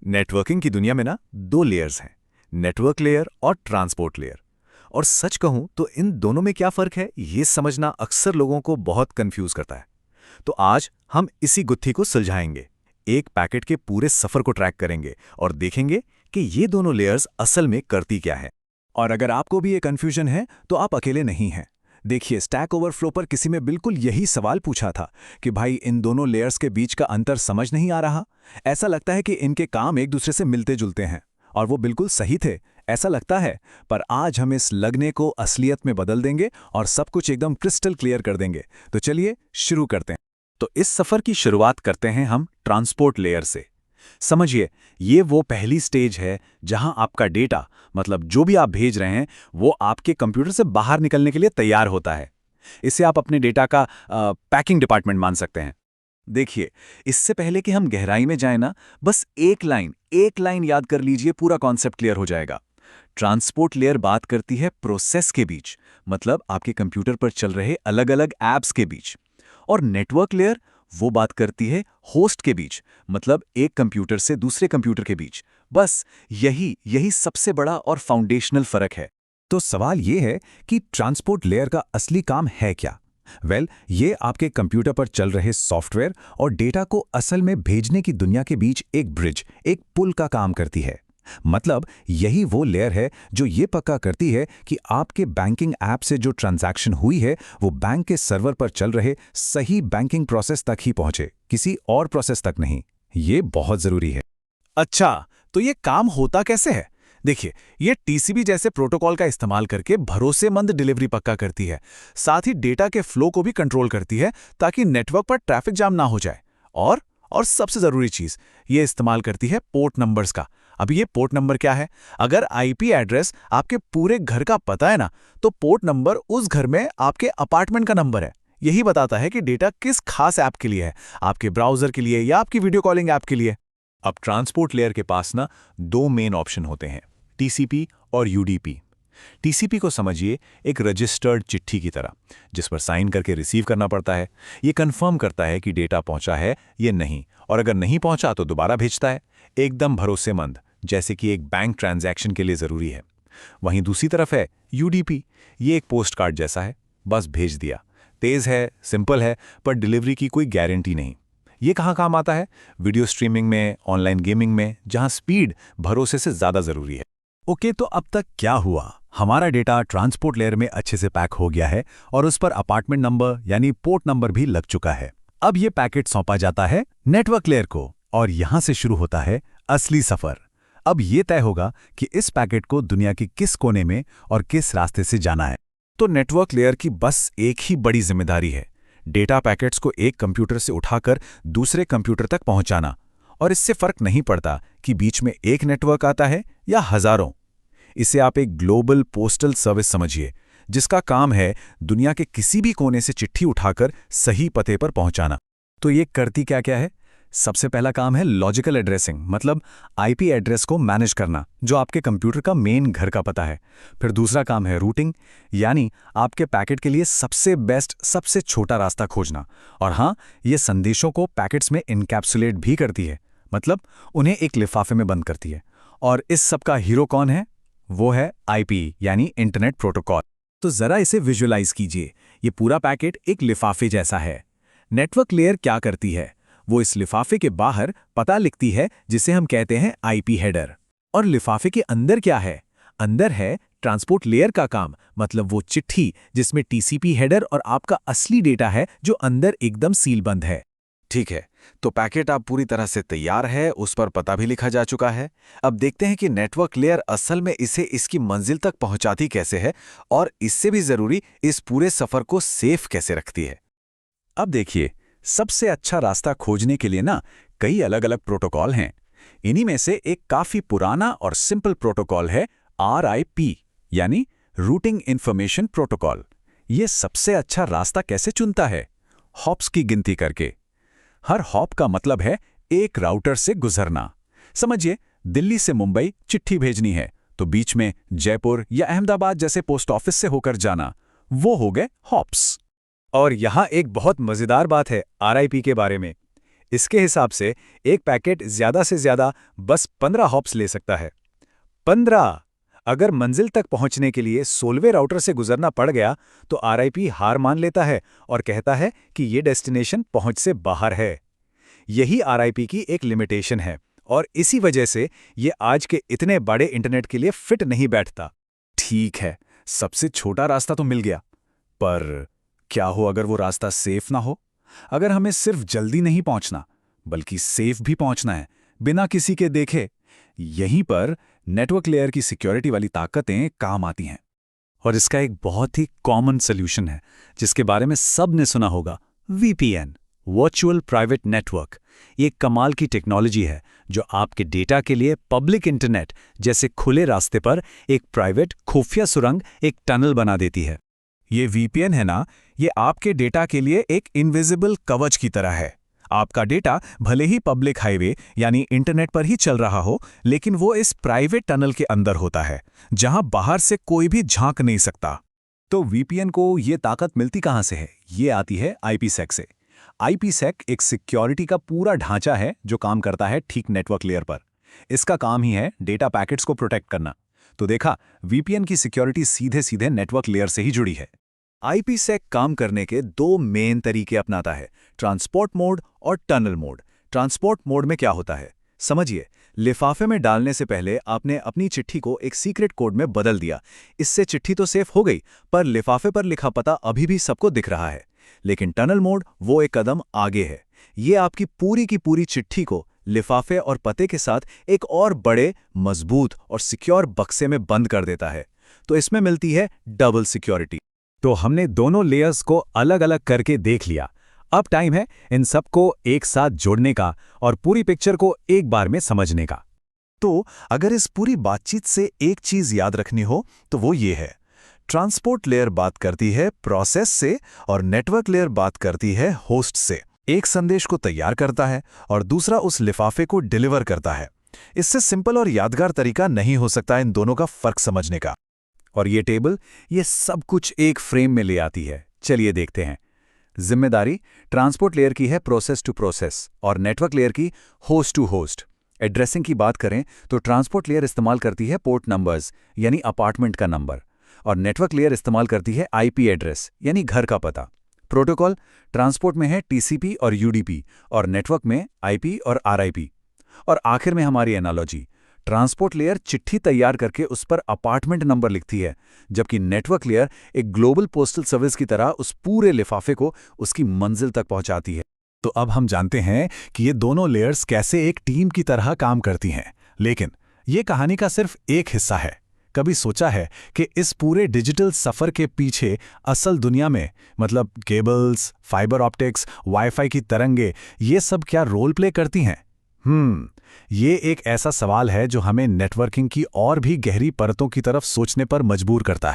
Networking की दुनिया में ना दो लेयर्स हैं, नेटवर्क लेयर और ट्रांसपोर्ट लेयर। और सच कहूं तो इन दोनों में क्या फर्क है, ये समझना अक्सर लोगों को बहुत कंफ्यूज करता है। तो आज हम इसी गुत्थी को सुलझाएंगे, एक पैकेट के पूरे सफर को ट्रैक करेंगे और देखेंगे कि ये दोनों लेयर्स असल में करती क्या है। और अगर आपको भी ये कंफ्यूजन है तो आप अकेले नहीं हैं। देखिए, स्टैक ओवरफ्लो पर किसी में बिल्कुल यही सवाल पूछा था कि भाई इन दोनों लेयर्स के बीच का अंतर समझ नहीं आ रहा। ऐसा लगता है कि इनके काम एक दूसरे से मिलते जुलते हैं, और वो बिल्कुल सही थे, ऐसा लगता है। पर आज हम इस लगने को असलियत में बदल देंगे और सब कुछ एकदम क्रिस्टल क्लियर कर देंगे। तो चलिए शुरू करते हैं। तो इस सफर की शुरुआत करते हैं हम ट्रांसपोर्ट लेयर से। समझिए, ये वो पहली स्टेज है जहां आपका डेटा, मतलब जो भी आप भेज रहे हैं, वो आपके कंप्यूटर से बाहर निकलने के लिए तैयार होता है। इसे आप अपने डेटा का पैकिंग डिपार्टमेंट मान सकते हैं। देखिए, इससे पहले कि हम गहराई में जाएं ना, बस एक लाइन याद कर लीजिए, पूरा कॉन्सेप्ट क्लियर हो जाएगा। ट्रांसपोर्ट लेयर बात करती है प्रोसेस के बीच, मतलब आपके कंप्यूटर पर चल रहे अलग अलग ऐप्स के बीच। और नेटवर्क लेयर वो बात करती है होस्ट के बीच, मतलब एक कंप्यूटर से दूसरे कंप्यूटर के बीच। बस यही सबसे बड़ा और फाउंडेशनल फर्क है। तो सवाल ये है कि ट्रांसपोर्ट लेयर का असली काम है क्या? ये आपके कंप्यूटर पर चल रहे सॉफ्टवेयर और डेटा को असल में भेजने की दुनिया के बीच एक ब्रिज, एक पुल का काम करती है। मतलब यही वो लेयर है जो ये पक्का करती है कि आपके बैंकिंग ऐप से जो ट्रांजैक्शन हुई है वो बैंक के सर्वर पर चल रहे सही बैंकिंग प्रोसेस तक ही पहुंचे, किसी और प्रोसेस तक नहीं। ये बहुत जरूरी है। अच्छा, तो ये काम होता कैसे है? देखिए, ये टीसीपी जैसे प्रोटोकॉल का इस्तेमाल करके भरोसेमंद डिलीवरी पक्का करती है। साथ ही डेटा के फ्लो को भी कंट्रोल करती है ताकि नेटवर्क पर ट्रैफिक जाम ना हो जाए। और सबसे जरूरी चीज, ये इस्तेमाल करती है पोर्ट नंबर्स का। अब ये पोर्ट नंबर क्या है? अगर आईपी एड्रेस आपके पूरे घर का पता है ना, तो पोर्ट नंबर उस घर में आपके अपार्टमेंट का नंबर है। यही बताता है कि डेटा किस खास ऐप के लिए है, आपके ब्राउजर के लिए या आपकी वीडियो कॉलिंग ऐप के लिए। अब ट्रांसपोर्ट लेयर के पास ना दो मेन ऑप्शन होते हैं, टीसीपी और यूडीपी। टीसीपी को समझिए एक रजिस्टर्ड चिट्ठी की तरह, जिस पर साइन करके रिसीव करना पड़ता है। ये कंफर्म करता है कि डेटा पहुंचा है या नहीं, और अगर नहीं पहुंचा तो दोबारा भेजता है। एकदम भरोसेमंद, जैसे कि एक बैंक ट्रांजैक्शन के लिए जरूरी है। वहीं दूसरी तरफ है यूडीपी। ये एक पोस्ट कार्ड जैसा है, बस भेज दिया। तेज है, सिंपल है, पर डिलीवरी की कोई गारंटी नहीं। ये कहाँ काम आता है? वीडियो स्ट्रीमिंग में, ऑनलाइन गेमिंग में, जहां स्पीड भरोसे से ज्यादा जरूरी है। ओके, तो अब तक क्या हुआ? हमारा डेटा ट्रांसपोर्ट लेयर में अच्छे से पैक हो गया है और उस पर अपार्टमेंट नंबर यानी पोर्ट नंबर भी लग चुका है। अब ये पैकेट सौंपा जाता है नेटवर्क लेयर को, और यहां से शुरू होता है असली सफर। अब ये तय होगा कि इस पैकेट को दुनिया की किस कोने में और किस रास्ते से जाना है। तो नेटवर्क लेयर की बस एक ही बड़ी जिम्मेदारी है, डेटा पैकेट्स को एक कंप्यूटर से उठाकर दूसरे कंप्यूटर तक पहुंचाना। और इससे फर्क नहीं पड़ता कि बीच में एक नेटवर्क आता है या हजारों। इसे आप एक ग्लोबल पोस्टल सर्विस समझिए, जिसका काम है दुनिया के किसी भी कोने से चिट्ठी उठाकर सही पते पर पहुंचाना। तो ये करती क्या क्या है? सबसे पहला काम है लॉजिकल एड्रेसिंग, मतलब आईपी एड्रेस को मैनेज करना, जो आपके कंप्यूटर का मेन घर का पता है। फिर दूसरा काम है रूटिंग, यानी आपके पैकेट के लिए सबसे बेस्ट, सबसे छोटा रास्ता खोजना। और हाँ, ये संदेशों को पैकेट्स में इनकैप्सुलेट भी करती है, मतलब उन्हें एक लिफाफे में बंद करती है। और इस सब का हीरो कौन है? वो है आईपी, यानी इंटरनेट प्रोटोकॉल। तो जरा इसे विजुअलाइज कीजिए। ये पूरा पैकेट एक लिफाफे जैसा है। नेटवर्क लेयर क्या करती है? वो इस लिफाफे के बाहर पता लिखती है, जिसे हम कहते हैं आईपी हेडर। और लिफाफे के अंदर क्या है? अंदर है ट्रांसपोर्ट लेयर का काम, मतलब वो चिट्ठी जिसमें टीसीपी हेडर और आपका असली डेटा है, जो अंदर एकदम सीलबंद है। ठीक है, तो पैकेट अब पूरी तरह से तैयार है, उस पर पता भी लिखा जा चुका है। अब देखते हैं कि नेटवर्क लेयर असल में इसे इसकी मंजिल तक पहुंचाती कैसे है, और इससे भी जरूरी, इस पूरे सफर को सेफ कैसे रखती है। अब देखिए, सबसे अच्छा रास्ता खोजने के लिए ना कई अलग अलग प्रोटोकॉल हैं। इन्हीं में से एक काफी पुराना और सिंपल प्रोटोकॉल है RIP, यानी रूटिंग इंफॉर्मेशन प्रोटोकॉल। ये सबसे अच्छा रास्ता कैसे चुनता है? हॉप्स की गिनती करके। हर हॉप का मतलब है एक राउटर से गुजरना। समझिए, दिल्ली से मुंबई चिट्ठी भेजनी है तो बीच में जयपुर या अहमदाबाद जैसे पोस्ट ऑफिस से होकर जाना, वो हो गए हॉप्स। और यहाँ एक बहुत मजेदार बात है RIP के बारे में। इसके हिसाब से एक पैकेट ज़्यादा से ज़्यादा बस 15 हॉप्स ले सकता है। 15! अगर मंजिल तक पहुंचने के लिए 16वें राउटर से गुजरना पड़ गया तो आरआईपी हार मान लेता है और कहता है कि ये डेस्टिनेशन पहुंच से बाहर है। यही आरआईपी की एक लिमिटेशन है और इसी वजह से ये आज के इतने बड़े इंटरनेट के लिए फिट नहीं बैठता। ठीक है, सबसे छोटा रास्ता तो मिल गया, पर क्या हो अगर वो रास्ता सेफ ना हो? अगर हमें सिर्फ जल्दी नहीं पहुंचना बल्कि सेफ भी पहुंचना है बिना किसी के देखे, यहीं पर नेटवर्क लेयर की सिक्योरिटी वाली ताकतें काम आती हैं। और इसका एक बहुत ही कॉमन सॉल्यूशन है जिसके बारे में सब ने सुना होगा, वीपीएन, वर्चुअल प्राइवेट नेटवर्क। ये कमाल की टेक्नोलॉजी है जो आपके डेटा के लिए पब्लिक इंटरनेट जैसे खुले रास्ते पर एक प्राइवेट खुफिया सुरंग, एक टनल बना देती है। ये वीपीएन है ना, ये आपके डेटा के लिए एक इनविजिबल कवच की तरह है। आपका डेटा भले ही पब्लिक हाईवे यानी इंटरनेट पर ही चल रहा हो, लेकिन वो इस प्राइवेट टनल के अंदर होता है जहां बाहर से कोई भी झांक नहीं सकता। तो वीपीएन को ये ताकत मिलती कहां से है? ये आती है आईपीसेक से। आईपीसेक एक सिक्योरिटी का पूरा ढांचा है जो काम करता है ठीक नेटवर्क लेयर पर। इसका काम ही है डेटा पैकेट्स को प्रोटेक्ट करना। तो देखा, वीपीएन की सिक्योरिटी सीधे सीधे नेटवर्क लेयर से ही जुड़ी है। आईपीसेक काम करने के दो मेन तरीके अपनाता है, ट्रांसपोर्ट मोड और टनल मोड। ट्रांसपोर्ट मोड में क्या होता है समझिए। लिफाफे में डालने से पहले आपने अपनी चिट्ठी को एक सीक्रेट कोड में बदल दिया। इससे चिट्ठी तो सेफ हो गई, पर लिफाफे पर लिखा पता अभी भी सबको दिख रहा है। लेकिन टनल मोड वो एक कदम आगे है। ये आपकी पूरी की पूरी चिट्ठी को लिफाफे और पते के साथ एक और बड़े, मजबूत और सिक्योर बक्से में बंद कर देता है। तो इसमें मिलती है डबल सिक्योरिटी। तो हमने दोनों लेयर्स को अलग अलग करके देख लिया। अब टाइम है इन सबको एक साथ जोड़ने का और पूरी पिक्चर को एक बार में समझने का। तो अगर इस पूरी बातचीत से एक चीज याद रखनी हो तो वो ये है, ट्रांसपोर्ट लेयर बात करती है प्रोसेस से और नेटवर्क लेयर बात करती है होस्ट से। एक संदेश को तैयार करता है और दूसरा उस लिफाफे को डिलीवर करता है। इससे सिंपल और यादगार तरीका नहीं हो सकता इन दोनों का फर्क समझने का। और ये टेबल ये सब कुछ एक फ्रेम में ले आती है। चलिए देखते हैं। जिम्मेदारी ट्रांसपोर्ट लेयर की है प्रोसेस टू प्रोसेस और नेटवर्क लेयर की होस्ट टू होस्ट। एड्रेसिंग की बात करें तो ट्रांसपोर्ट लेयर इस्तेमाल करती है पोर्ट नंबर्स यानी अपार्टमेंट का नंबर, और नेटवर्क लेयर इस्तेमाल करती है आईपी एड्रेस यानी घर का पता। प्रोटोकॉल ट्रांसपोर्ट में है टीसीपी और यूडीपी और नेटवर्क में आईपी और आरआईपी। और आखिर में हमारी एनालॉजी, ट्रांसपोर्ट लेयर चिट्ठी तैयार करके उस पर अपार्टमेंट नंबर लिखती है, जबकि नेटवर्क लेयर एक ग्लोबल पोस्टल सर्विस की तरह उस पूरे लिफाफे को उसकी मंजिल तक पहुंचाती है। तो अब हम जानते हैं कि ये दोनों लेयर्स कैसे एक टीम की तरह काम करती हैं। लेकिन ये कहानी का सिर्फ एक हिस्सा है। कभी सोचा है कि इस पूरे डिजिटल सफर के पीछे असल दुनिया में, मतलब केबल्स, फाइबर ऑप्टिक्स, वाईफाई की तरंगे, ये सब क्या रोल प्ले करती हैं? ये एक ऐसा सवाल है जो हमें नेटवर्किंग की और भी गहरी परतों की तरफ सोचने पर मजबूर करता है।